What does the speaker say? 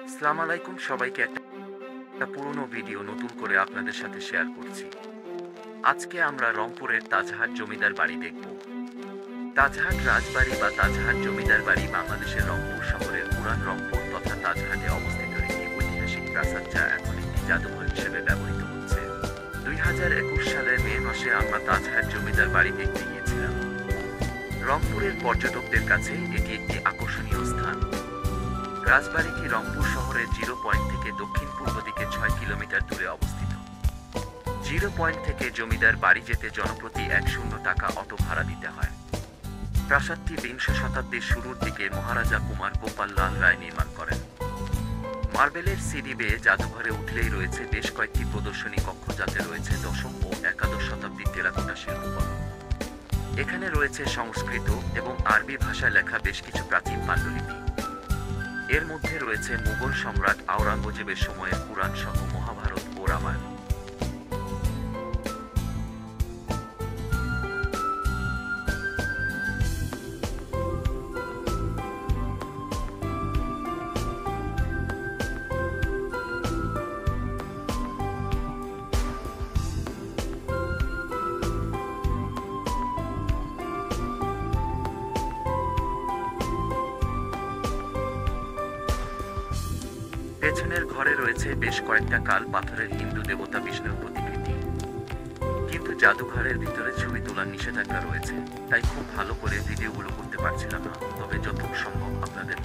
আসসালামু আলাইকুম সবাইকে একটা পুরনো ভিডিও নতুন করে আপনাদের সাথে শেয়ার করছি। আজকে আমরা রংপুরের তাজহাট জমিদার বাড়ি দেখব। তাজহাট রাজবাড়ি বা তাজহাট জমিদার বাড়ি বাংলাদেশের রংপুর শহরের পুরান রংপুর তথা তাজহাটে অবস্থিত একটি ঐতিহাসিক প্রাসাদ, যা এখন একটি জাদুঘর হিসেবে ব্যবহৃত হচ্ছে। 2021 সালের মে মাসে আমরা তাজহাট জমিদার বাড়ি দেখতে গিয়েছিলাম। রংপুরের পর্যটকদের কাছে এটি একটি আকর্ষণীয় স্থান। রাজবাড়িটি রংপুর শহরের জিরো পয়েন্ট থেকে দক্ষিণ পূর্ব দিকে 6 কিলোমিটার দূরে অবস্থিত। জিরো পয়েন্ট থেকে জমিদার বাড়ি যেতে জনপ্রতি 100 টাকা অটো ভাড়া দিতে হয়। প্রাসাদটি বিংশ শতাব্দীর শুরুর দিকে মহারাজা কুমার গোপাল লাল রায় নির্মাণ করেন। মার্বেলের সিঁড়ি বেয়ে জাদুঘরে উঠলেই রয়েছে বেশ কয়েকটি প্রদর্শনী কক্ষ, যাতে রয়েছে দশম ও একাদশ শতাব্দীর টেরাকোটা শিল্পকর্ম। এখানে রয়েছে সংস্কৃত এবং আরবি ভাষায় লেখা বেশ কিছু প্রাচীন পাণ্ডুলিপি। এর মধ্যে রয়েছে মুঘল সম্রাট আওরঙ্গজেবের সময়ের কুরআন সহ মহাভারত ও রামায়ণ। পেছনের ঘরে রয়েছে বেশ কয়েকটা কাল পাথরের হিন্দু দেবতা বিষ্ণুর প্রতিকৃতি। কিন্তু জাদুঘরের ভিতরে ছবি তোলার নিষেধাজ্ঞা রয়েছে, তাই খুব ভালো করে ভিডিওগুলো করতে পারছিলাম না। তবে যতটুকু সম্ভব আপনাদের